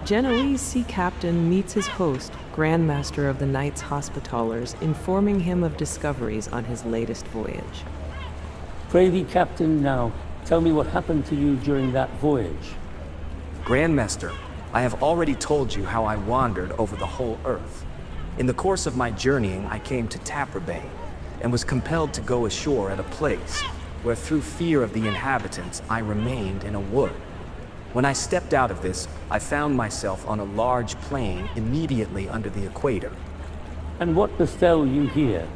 Genoese sea captain meets his host, Grandmaster of the Knights Hospitallers, informing him of discoveries on his latest voyage. Pray thee, Captain, now, tell me what happened to you during that voyage. Grandmaster, I have already told you how I wandered over the whole earth. In the course of my journeying, I came to Taprobane, and was compelled to go ashore at a place where, through fear of the inhabitants, I remained in a wood. When I stepped out of this, I found myself on a large plain immediately under the equator. And what befell you here?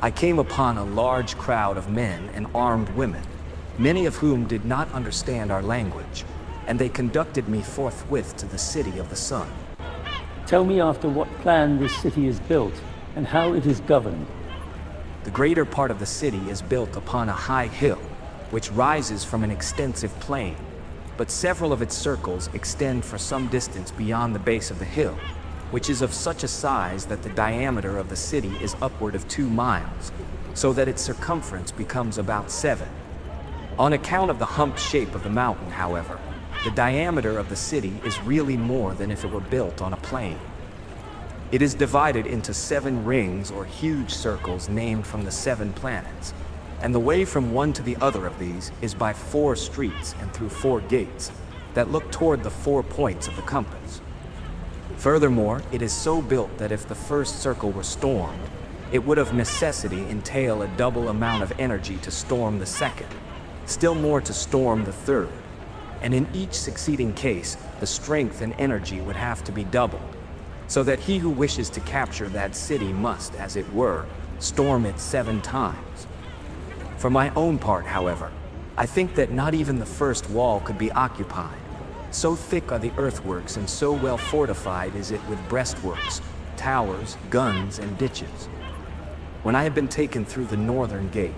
I came upon a large crowd of men and armed women, many of whom did not understand our language, and they conducted me forthwith to the City of the Sun. Tell me after what plan this city is built, and how it is governed. The greater part of the city is built upon a high hill, which rises from an extensive plain, but several of its circles extend for some distance beyond the base of the hill, which is of such a size that the diameter of the city is upward of 2 miles, so that its circumference becomes about 7. On account of the humped shape of the mountain, however, the diameter of the city is really more than if it were built on a plain. It is divided into 7 rings or huge circles named from the 7 planets, and the way from one to the other of these is by 4 streets and through 4 gates that look toward the 4 points of the compass. Furthermore, it is so built that if the first circle were stormed, it would of necessity entail a double amount of energy to storm the second, still more to storm the third, and in each succeeding case, the strength and energy would have to be doubled, so that he who wishes to capture that city must, as it were, storm it 7 times. For my own part, however, I think that not even the first wall could be occupied. So thick are the earthworks and so well fortified is it with breastworks, towers, guns, and ditches. When I have been taken through the northern gate,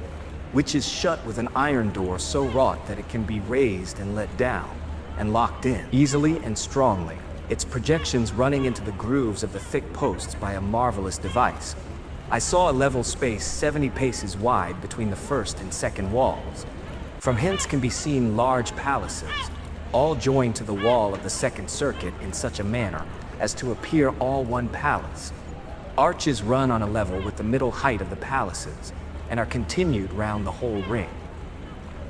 which is shut with an iron door so wrought that it can be raised and let down, and locked in easily and strongly, its projections running into the grooves of the thick posts by a marvelous device, I saw a level space 70 paces wide between the first and second walls. From hence can be seen large palaces, all joined to the wall of the second circuit in such a manner as to appear all one palace. Arches run on a level with the middle height of the palaces, and are continued round the whole ring.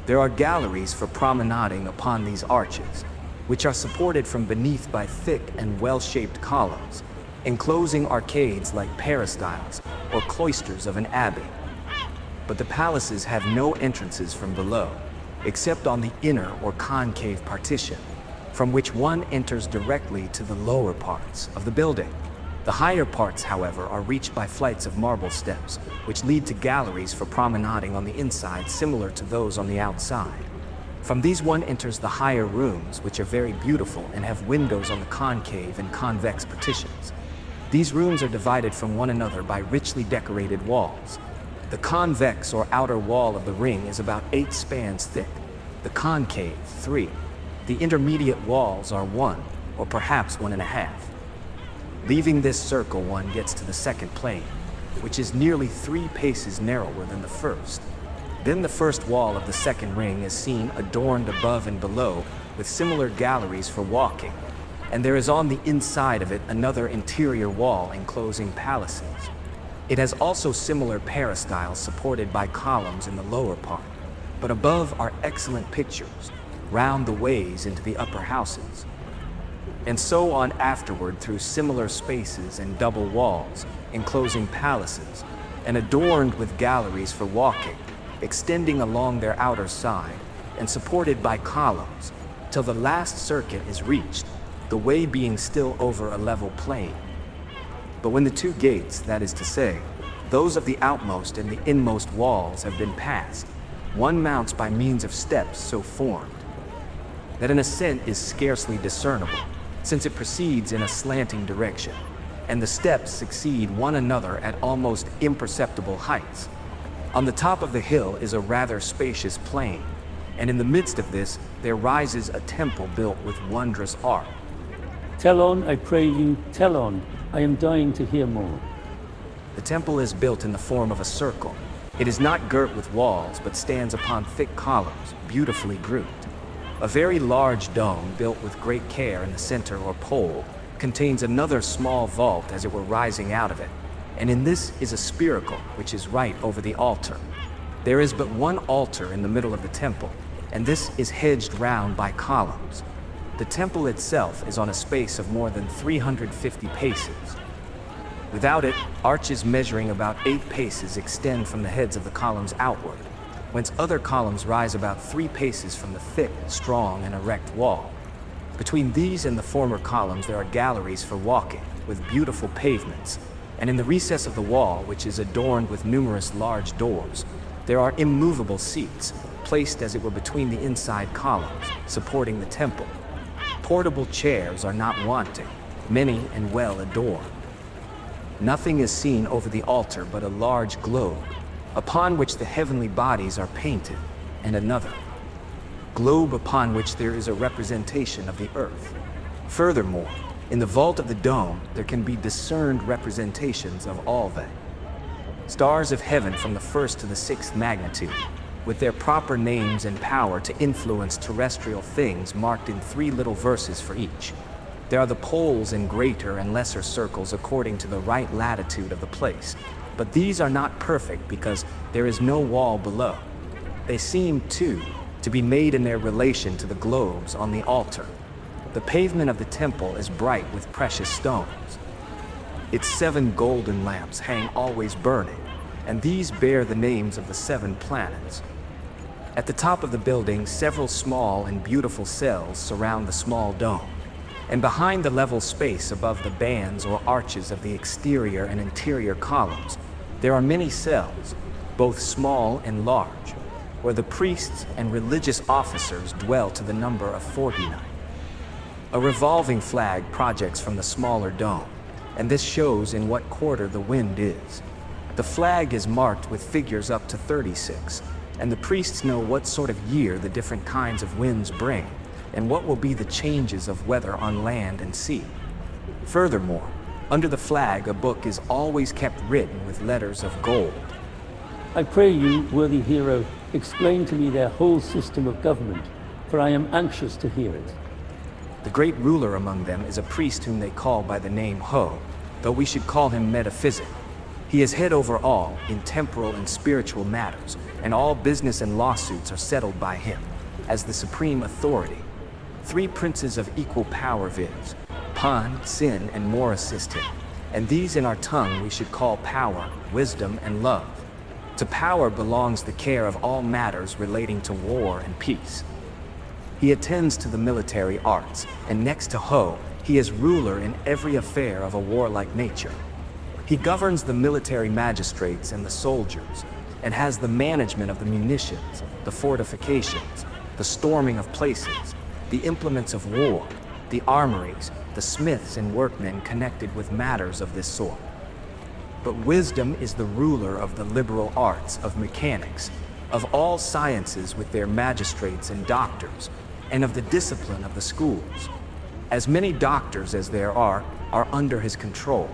There are galleries for promenading upon these arches, which are supported from beneath by thick and well-shaped columns, enclosing arcades like peristyles or cloisters of an abbey. But the palaces have no entrances from below, except on the inner or concave partition, from which one enters directly to the lower parts of the building. The higher parts, however, are reached by flights of marble steps, which lead to galleries for promenading on the inside similar to those on the outside. From these one enters the higher rooms, which are very beautiful and have windows on the concave and convex partitions. These rooms are divided from one another by richly decorated walls. The convex or outer wall of the ring is about 8 spans thick, the concave 3. The intermediate walls are 1, or perhaps 1.5. Leaving this circle, one gets to the second plane, which is nearly 3 paces narrower than the first. Then the first wall of the second ring is seen adorned above and below with similar galleries for walking, and there is on the inside of it another interior wall enclosing palaces. It has also similar peristyles supported by columns in the lower part, but above are excellent pictures, round the ways into the upper houses. And so on afterward through similar spaces and double walls, enclosing palaces, and adorned with galleries for walking, extending along their outer side, and supported by columns, till the last circuit is reached, the way being still over a level plain. But when the 2 gates, that is to say, those of the outmost and the inmost walls have been passed, one mounts by means of steps so formed that an ascent is scarcely discernible, since it proceeds in a slanting direction, and the steps succeed one another at almost imperceptible heights. On the top of the hill is a rather spacious plain, and in the midst of this there rises a temple built with wondrous art. Tell on, I pray you, tell on. I am dying to hear more. The temple is built in the form of a circle. It is not girt with walls, but stands upon thick columns, beautifully grouped. A very large dome built with great care in the center or pole contains another small vault as it were rising out of it, and in this is a spiracle which is right over the altar. There is but one altar in the middle of the temple, and this is hedged round by columns. The temple itself is on a space of more than 350 paces. Without it, arches measuring about 8 paces extend from the heads of the columns outward, whence other columns rise about 3 paces from the thick, strong, and erect wall. Between these and the former columns there are galleries for walking, with beautiful pavements, and in the recess of the wall, which is adorned with numerous large doors, there are immovable seats, placed as it were between the inside columns, supporting the temple. Portable chairs are not wanting, many and well adorned. Nothing is seen over the altar but a large globe, upon which the heavenly bodies are painted, and another globe upon which there is a representation of the earth. Furthermore, in the vault of the dome there can be discerned representations of all they. Stars of heaven from the 1st to the 6th magnitude, with their proper names and power to influence terrestrial things marked in 3 little verses for each. There are the poles in greater and lesser circles according to the right latitude of the place, but these are not perfect because there is no wall below. They seem, too, to be made in their relation to the globes on the altar. The pavement of the temple is bright with precious stones. Its 7 golden lamps hang always burning, and these bear the names of the 7 planets. At the top of the building, several small and beautiful cells surround the small dome, and behind the level space above the bands or arches of the exterior and interior columns, there are many cells, both small and large, where the priests and religious officers dwell to the number of 49. A revolving flag projects from the smaller dome, and this shows in what quarter the wind is. The flag is marked with figures up to 36, and the priests know what sort of year the different kinds of winds bring, and what will be the changes of weather on land and sea. Furthermore, under the flag a book is always kept written with letters of gold. I pray you, worthy hero, explain to me their whole system of government, for I am anxious to hear it. The great ruler among them is a priest whom they call by the name Ho, though we should call him Metaphysic. He is head over all in temporal and spiritual matters, and all business and lawsuits are settled by him, as the supreme authority. 3 princes of equal power viz. Pan, Sin, and Mor assist him, and these in our tongue we should call power, wisdom, and love. To power belongs the care of all matters relating to war and peace. He attends to the military arts, and next to Ho, he is ruler in every affair of a warlike nature. He governs the military magistrates and the soldiers, and has the management of the munitions, the fortifications, the storming of places, the implements of war, the armories, the smiths and workmen connected with matters of this sort. But wisdom is the ruler of the liberal arts of mechanics, of all sciences with their magistrates and doctors, and of the discipline of the schools. As many doctors as there are under his control.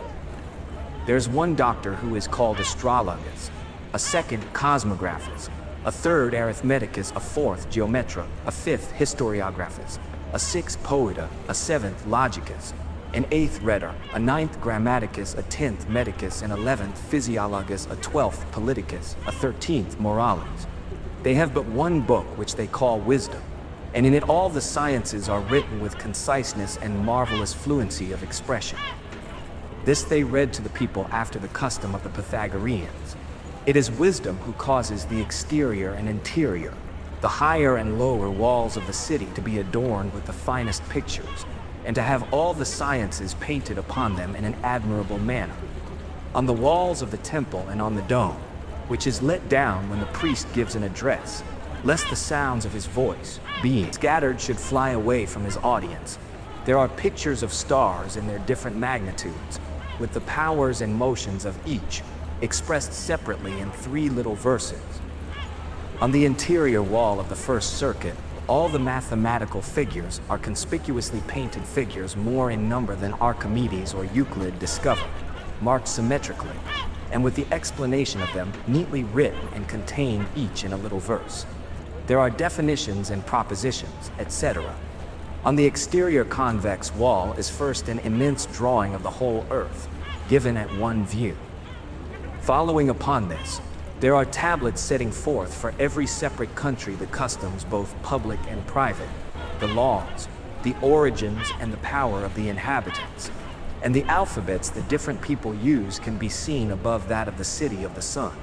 There's one doctor who is called Astrologus, a second Cosmographus, a third Arithmeticus, a fourth Geometra, a fifth Historiographus, a sixth Poeta, a seventh Logicus, an eighth Rhetor, a ninth Grammaticus, a 10th Medicus, an 11th Physiologus, a 12th Politicus, a 13th Moralis. They have but one book which they call Wisdom, and in it all the sciences are written with conciseness and marvelous fluency of expression. This they read to the people after the custom of the Pythagoreans. It is wisdom who causes the exterior and interior, the higher and lower walls of the city to be adorned with the finest pictures, and to have all the sciences painted upon them in an admirable manner. On the walls of the temple and on the dome, which is let down when the priest gives an address, lest the sounds of his voice, being scattered, should fly away from his audience, there are pictures of stars in their different magnitudes, with the powers and motions of each, expressed separately in 3 little verses. On the interior wall of the first circuit, all the mathematical figures are conspicuously painted figures more in number than Archimedes or Euclid discovered, marked symmetrically, and with the explanation of them neatly written and contained each in a little verse. There are definitions and propositions, etc. On the exterior convex wall is first an immense drawing of the whole Earth, given at one view. Following upon this, there are tablets setting forth for every separate country the customs, both public and private, the laws, the origins and the power of the inhabitants, and the alphabets the different people use can be seen above that of the City of the Sun.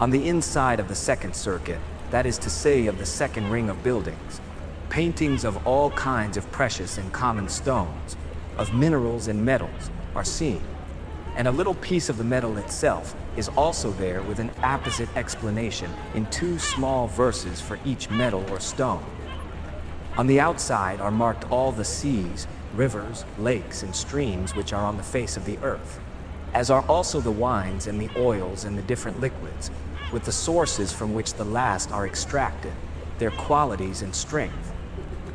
On the inside of the second circuit, that is to say of the second ring of buildings, paintings of all kinds of precious and common stones, of minerals and metals, are seen, and a little piece of the metal itself is also there with an apposite explanation in 2 small verses for each metal or stone. On the outside are marked all the seas, rivers, lakes, and streams which are on the face of the earth, as are also the wines and the oils and the different liquids, with the sources from which the last are extracted, their qualities and strength.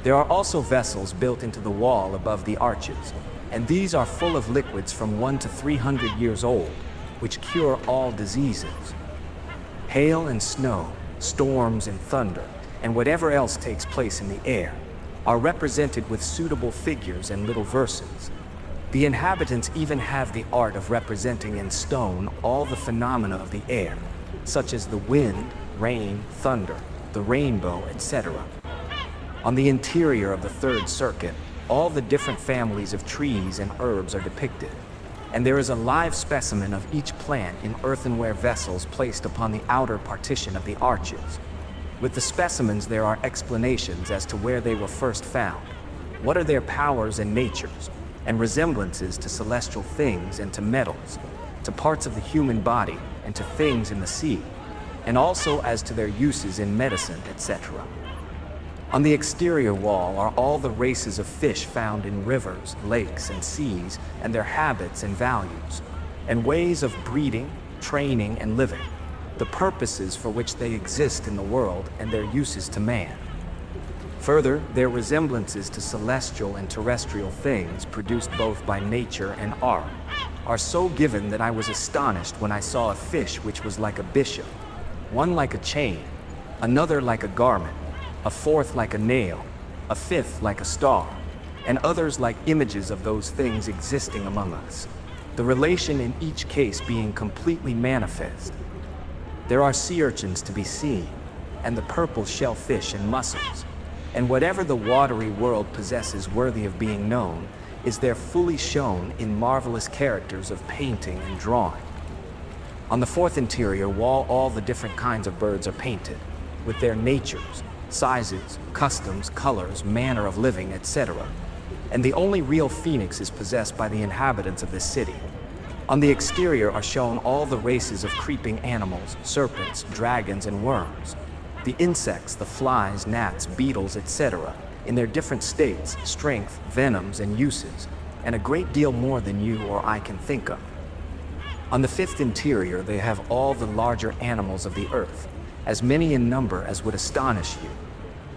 There are also vessels built into the wall above the arches, and these are full of liquids from 1 to 300 years old, which cure all diseases. Hail and snow, storms and thunder, and whatever else takes place in the air, are represented with suitable figures and little verses. The inhabitants even have the art of representing in stone all the phenomena of the air, such as the wind, rain, thunder, the rainbow, etc. On the interior of the third circuit, all the different families of trees and herbs are depicted, and there is a live specimen of each plant in earthenware vessels placed upon the outer partition of the arches. With the specimens there are explanations as to where they were first found, what are their powers and natures, and resemblances to celestial things and to metals, to parts of the human body and to things in the sea, and also as to their uses in medicine, etc. On the exterior wall are all the races of fish found in rivers, lakes, and seas, and their habits and values, and ways of breeding, training, and living, the purposes for which they exist in the world and their uses to man. Further, their resemblances to celestial and terrestrial things produced both by nature and art are so given that I was astonished when I saw a fish which was like a bishop, one like a chain, another like a garment, a fourth like a nail, a fifth like a star, and others like images of those things existing among us, the relation in each case being completely manifest. There are sea urchins to be seen, and the purple shellfish and mussels, and whatever the watery world possesses worthy of being known is there fully shown in marvelous characters of painting and drawing. On the fourth interior wall all the different kinds of birds are painted, with their natures, sizes, customs, colors, manner of living, etc. And the only real phoenix is possessed by the inhabitants of this city. On the exterior are shown all the races of creeping animals, serpents, dragons, and worms, the insects, the flies, gnats, beetles, etc., in their different states, strength, venoms, and uses, and a great deal more than you or I can think of. On the fifth interior they have all the larger animals of the earth, as many in number as would astonish you.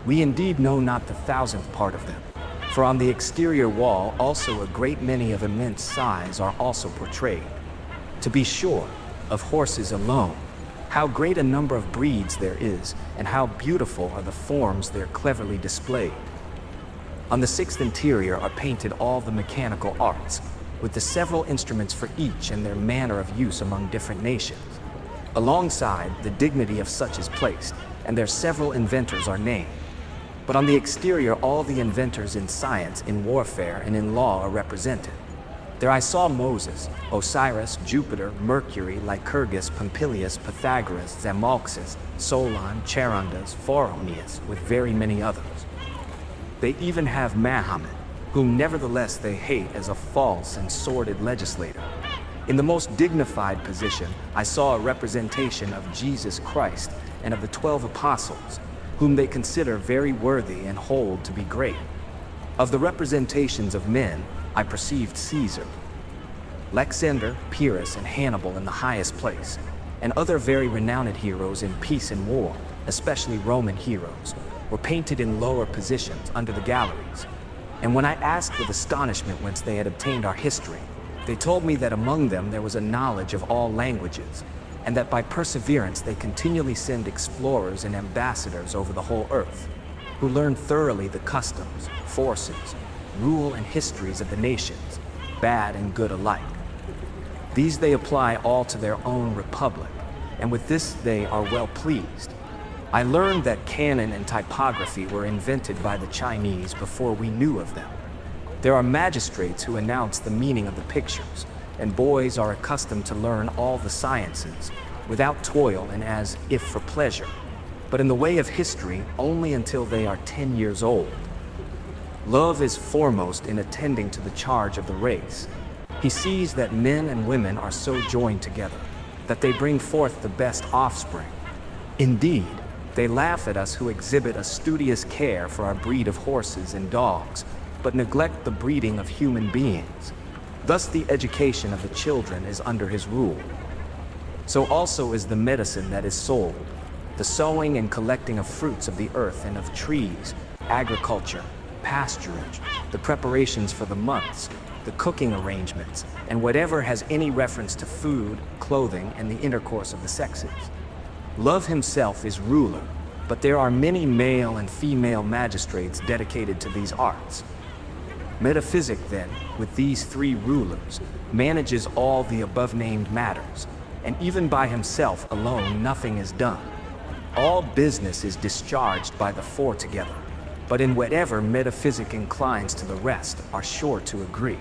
We indeed know not the 1,000th part of them, for on the exterior wall also a great many of immense size are also portrayed. To be sure, of horses alone, how great a number of breeds there is, and how beautiful are the forms there cleverly displayed. On the sixth interior are painted all the mechanical arts, with the several instruments for each and their manner of use among different nations. Alongside, the dignity of such is placed, and their several inventors are named. But on the exterior all the inventors in science, in warfare, and in law are represented. There I saw Moses, Osiris, Jupiter, Mercury, Lycurgus, Pompilius, Pythagoras, Zamolxis, Solon, Charondas, Phoroneus, with very many others. They even have Mahomet, whom nevertheless they hate as a false and sordid legislator. In the most dignified position, I saw a representation of Jesus Christ and of the 12 apostles, whom they consider very worthy and hold to be great. Of the representations of men, I perceived Caesar, Alexander, Pyrrhus, and Hannibal in the highest place, and other very renowned heroes in peace and war, especially Roman heroes, were painted in lower positions under the galleries. And when I asked with astonishment whence they had obtained our history, they told me that among them there was a knowledge of all languages, and that by perseverance they continually send explorers and ambassadors over the whole earth, who learn thoroughly the customs, forces, rule, and histories of the nations, bad and good alike. These they apply all to their own republic, and with this they are well pleased. I learned that canon and typography were invented by the Chinese before we knew of them. There are magistrates who announce the meaning of the pictures, and boys are accustomed to learn all the sciences, without toil and as if for pleasure, but in the way of history only until they are 10 years old. Love is foremost in attending to the charge of the race. He sees that men and women are so joined together, that they bring forth the best offspring. Indeed, they laugh at us who exhibit a studious care for our breed of horses and dogs, but neglect the breeding of human beings. Thus the education of the children is under his rule. So also is the medicine that is sold, the sowing and collecting of fruits of the earth and of trees, agriculture, pasturage, the preparations for the months, the cooking arrangements, and whatever has any reference to food, clothing, and the intercourse of the sexes. Love himself is ruler, but there are many male and female magistrates dedicated to these arts. Metaphysic, then, with these three rulers, manages all the above-named matters, and even by himself alone nothing is done. All business is discharged by the four together, but in whatever metaphysic inclines to the rest are sure to agree.